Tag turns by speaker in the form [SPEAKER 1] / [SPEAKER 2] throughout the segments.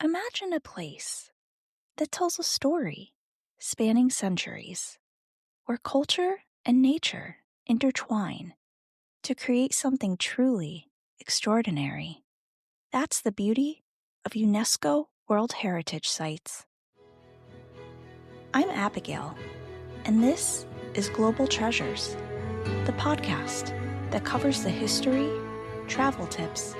[SPEAKER 1] Imagine a place that tells a story spanning centuries, where culture and nature intertwine to create something truly extraordinary. That's the beauty of UNESCO World Heritage Sites. I'm Abigail, and this is Global Treasures, the podcast that covers the history, travel tips,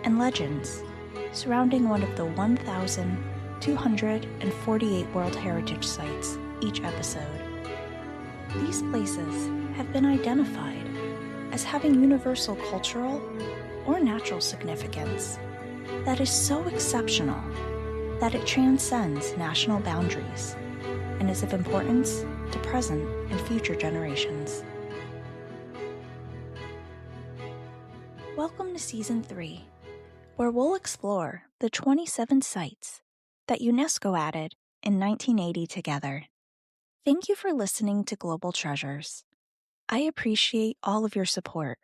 [SPEAKER 1] and legends surrounding one of the 1,248 World Heritage Sites each episode. These places have been identified as having universal cultural or natural significance that is so exceptional that it transcends national boundaries and is of importance to present and future generations. Welcome to Season 3, where we'll explore the 27 sites that UNESCO added in 1980 together. Thank you for listening to Global Treasures. I appreciate all of your support,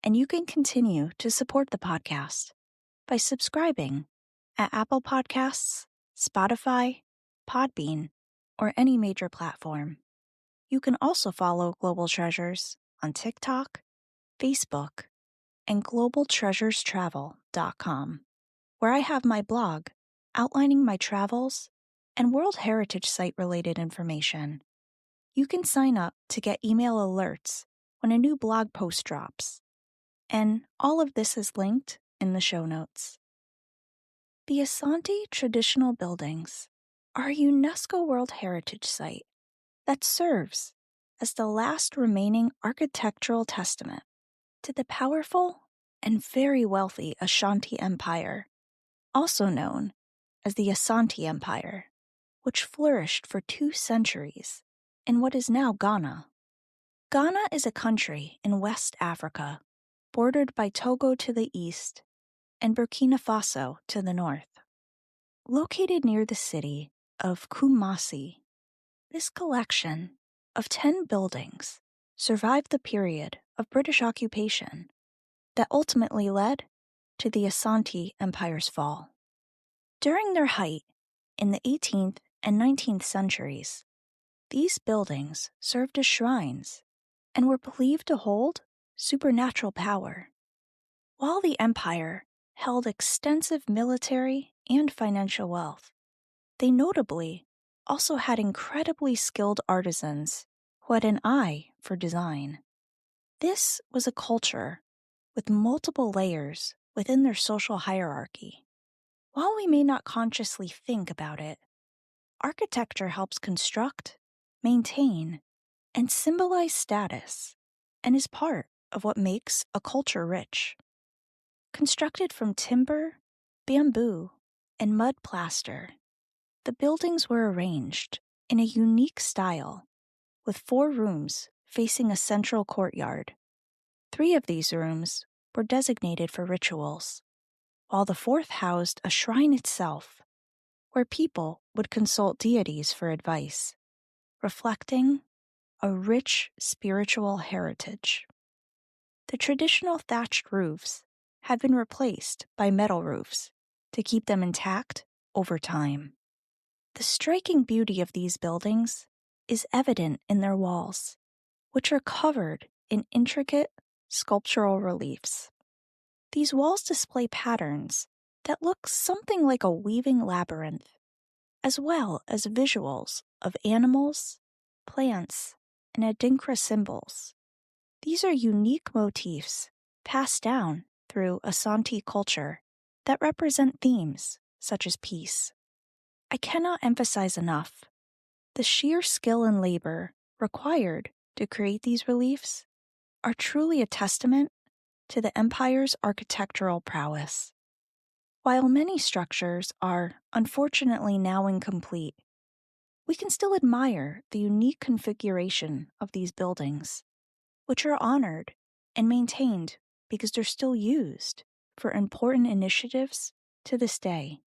[SPEAKER 1] and you can continue to support the podcast by subscribing at Apple Podcasts, Spotify, Podbean, or any major platform. You can also follow Global Treasures on TikTok, Facebook, and globaltreasurestravel.com, where I have my blog outlining my travels and World Heritage Site-related information. You can sign up to get email alerts when a new blog post drops, and all of this is linked in the show notes. The Asante Traditional Buildings are a UNESCO World Heritage Site that serves as the last remaining architectural testament to the powerful and very wealthy Ashanti Empire, also known as the Asante Empire, which flourished for 2 centuries in what is now Ghana. Ghana is a country in West Africa, bordered by Togo to the east and Burkina Faso to the north. Located near the city of Kumasi, this collection of 10 buildings survived the period of British occupation that ultimately led to the Asante Empire's fall. During their height in the 18th and 19th centuries, these buildings served as shrines and were believed to hold supernatural power. While the empire held extensive military and financial wealth, they notably also had incredibly skilled artisans who had an eye for design. This was a culture with multiple layers within their social hierarchy. While we may not consciously think about it, architecture helps construct, maintain, and symbolize status, and is part of what makes a culture rich. Constructed from timber, bamboo, and mud plaster, the buildings were arranged in a unique style, with 4 rooms facing a central courtyard. 3 of these rooms were designated for rituals, while the 4th housed a shrine itself, where people would consult deities for advice, reflecting a rich spiritual heritage. The traditional thatched roofs have been replaced by metal roofs to keep them intact over time. The striking beauty of these buildings is evident in their walls, which are covered in intricate sculptural reliefs. These walls display patterns that look something like a weaving labyrinth, as well as visuals of animals, plants, and Adinkra symbols. These are unique motifs passed down through Asante culture that represent themes such as peace. I cannot emphasize enough the sheer skill and labor required to create these reliefs are truly a testament to the empire's architectural prowess. While many structures are unfortunately now incomplete, we can still admire the unique configuration of these buildings, which are honored and maintained because they're still used for important initiatives to this day.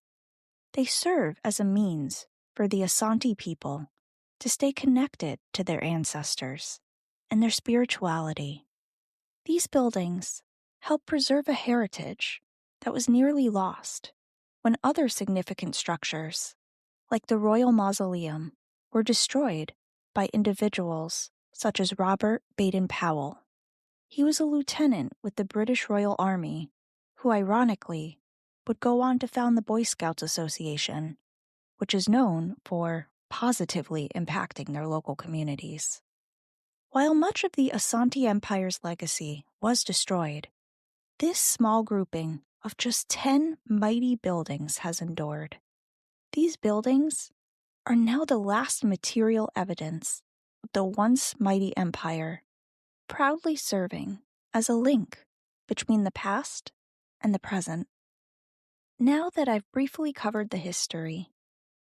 [SPEAKER 1] They serve as a means for the Asante people to stay connected to their ancestors and their spirituality. These buildings help preserve a heritage that was nearly lost when other significant structures, like the Royal Mausoleum, were destroyed by individuals such as Robert Baden-Powell. He was a lieutenant with the British Royal Army, who ironically would go on to found the Boy Scouts Association, which is known for positively impacting their local communities. While much of the Asante Empire's legacy was destroyed, this small grouping of just 10 mighty buildings has endured. These buildings are now the last material evidence of the once mighty empire, proudly serving as a link between the past and the present. Now that I've briefly covered the history,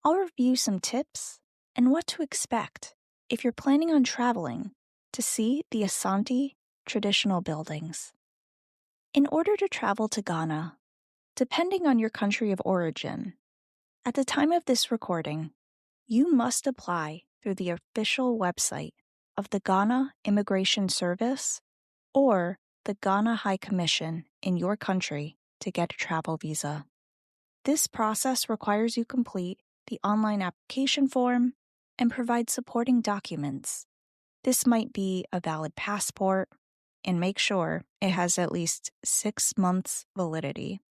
[SPEAKER 1] I'll review some tips and what to expect if you're planning on traveling to see the Asante traditional buildings. In order to travel to Ghana, depending on your country of origin, at the time of this recording, you must apply through the official website of the Ghana Immigration Service or the Ghana High Commission in your country to get a travel visa. This process requires you complete the online application form and provide supporting documents. This might be a valid passport, and make sure it has at least 6 months validity,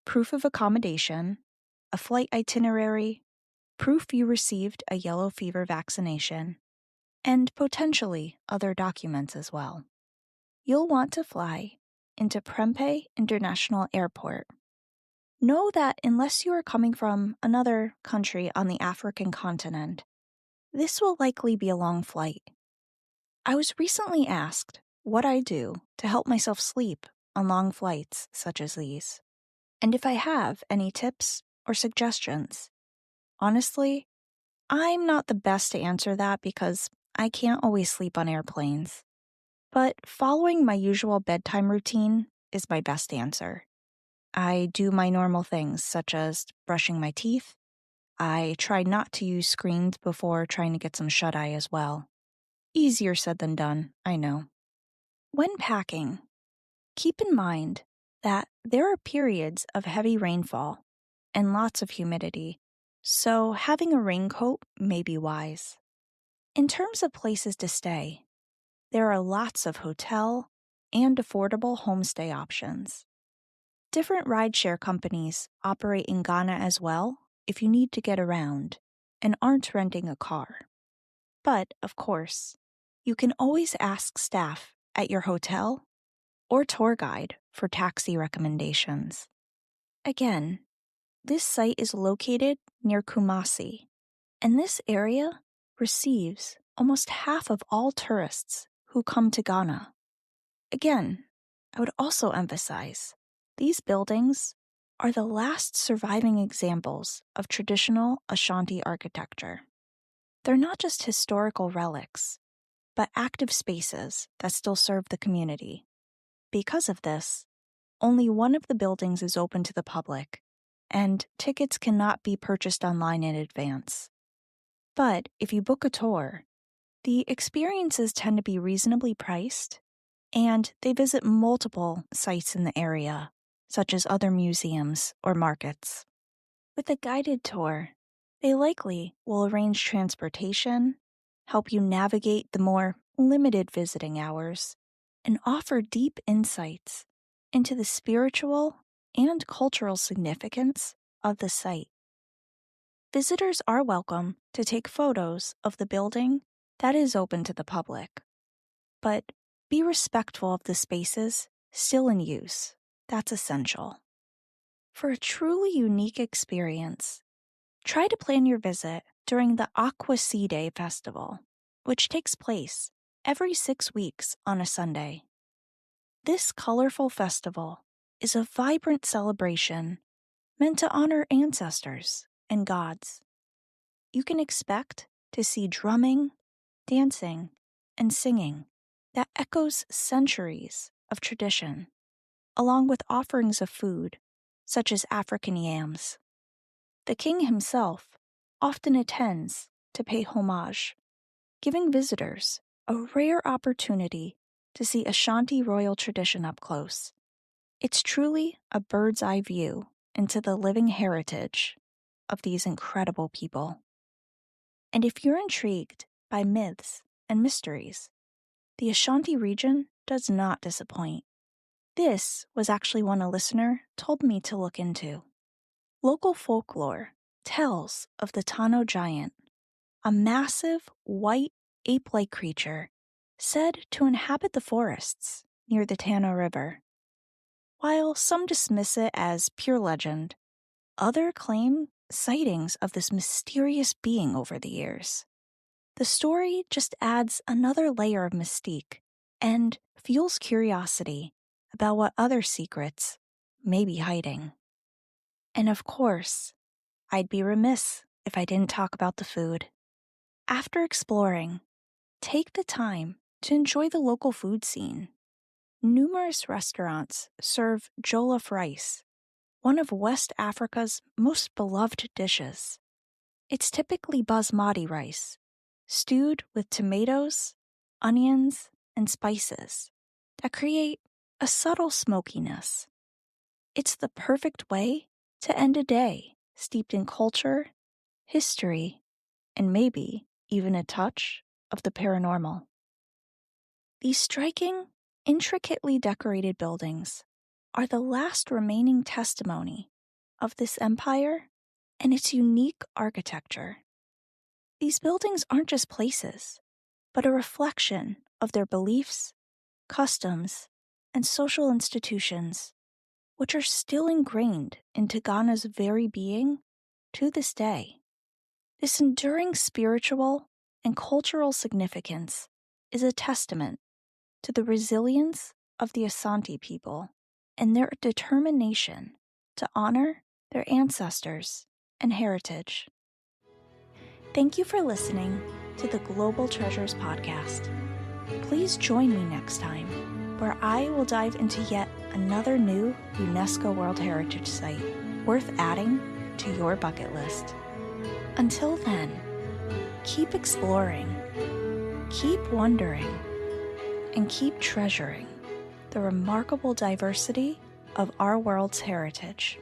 [SPEAKER 1] proof of accommodation, a flight itinerary, proof you received a yellow fever vaccination, and potentially other documents as well. You'll want to fly into Prempeh International Airport. Know that unless you are coming from another country on the African continent, this will likely be a long flight. I was recently asked what I do to help myself sleep on long flights such as these, and if I have any tips or suggestions. Honestly, I'm not the best to answer that because I can't always sleep on airplanes. But following my usual bedtime routine is my best answer. I do my normal things such as brushing my teeth. I try not to use screens before trying to get some shut-eye as well. Easier said than done, I know. When packing, keep in mind that there are periods of heavy rainfall and lots of humidity, so having a raincoat may be wise. In terms of places to stay, there are lots of hotel and affordable homestay options. Different rideshare companies operate in Ghana as well if you need to get around and aren't renting a car. But, of course, you can always ask staff at your hotel or tour guide for taxi recommendations. Again, this site is located near Kumasi, and this area receives almost half of all tourists who come to Ghana. Again, I would also emphasize, these buildings are the last surviving examples of traditional Ashanti architecture. They're not just historical relics, but active spaces that still serve the community. Because of this, only one of the buildings is open to the public, and tickets cannot be purchased online in advance. But if you book a tour, the experiences tend to be reasonably priced, and they visit multiple sites in the area, such as other museums or markets. With a guided tour, they likely will arrange transportation, help you navigate the more limited visiting hours, and offer deep insights into the spiritual and cultural significance of the site. Visitors are welcome to take photos of the building that is open to the public, but be respectful of the spaces still in use. That's essential. For a truly unique experience, try to plan your visit during the Aquaside Festival, which takes place every 6 weeks on a Sunday. This colorful festival is a vibrant celebration meant to honor ancestors and gods. You can expect to see drumming, dancing, and singing that echoes centuries of tradition, along with offerings of food, such as African yams. The king himself often attends to pay homage, giving visitors a rare opportunity to see Ashanti royal tradition up close. It's truly a bird's eye view into the living heritage of these incredible people. And if you're intrigued by myths and mysteries, the Ashanti region does not disappoint. This was actually one a listener told me to look into. Local folklore tells of the Tano giant, a massive white ape-like creature said to inhabit the forests near the Tano River. While some dismiss it as pure legend, others claim sightings of this mysterious being over the years. The story just adds another layer of mystique and fuels curiosity about what other secrets may be hiding. And of course, I'd be remiss if I didn't talk about the food. After exploring, take the time to enjoy the local food scene. Numerous restaurants serve jollof rice, one of West Africa's most beloved dishes. It's typically basmati rice, stewed with tomatoes, onions, and spices that create a subtle smokiness. It's the perfect way to end a day steeped in culture, history, and maybe even a touch of the paranormal. These striking, intricately decorated buildings are the last remaining testimony of this empire and its unique architecture. These buildings aren't just places, but a reflection of their beliefs, customs, and social institutions, which are still ingrained into Ghana's very being to this day. This enduring spiritual and cultural significance is a testament to the resilience of the Asante people and their determination to honor their ancestors and heritage. Thank you for listening to the Global Treasures podcast. Please join me next time, where I will dive into yet another new UNESCO World Heritage Site worth adding to your bucket list. Until then, keep exploring, keep wondering, and keep treasuring the remarkable diversity of our world's heritage.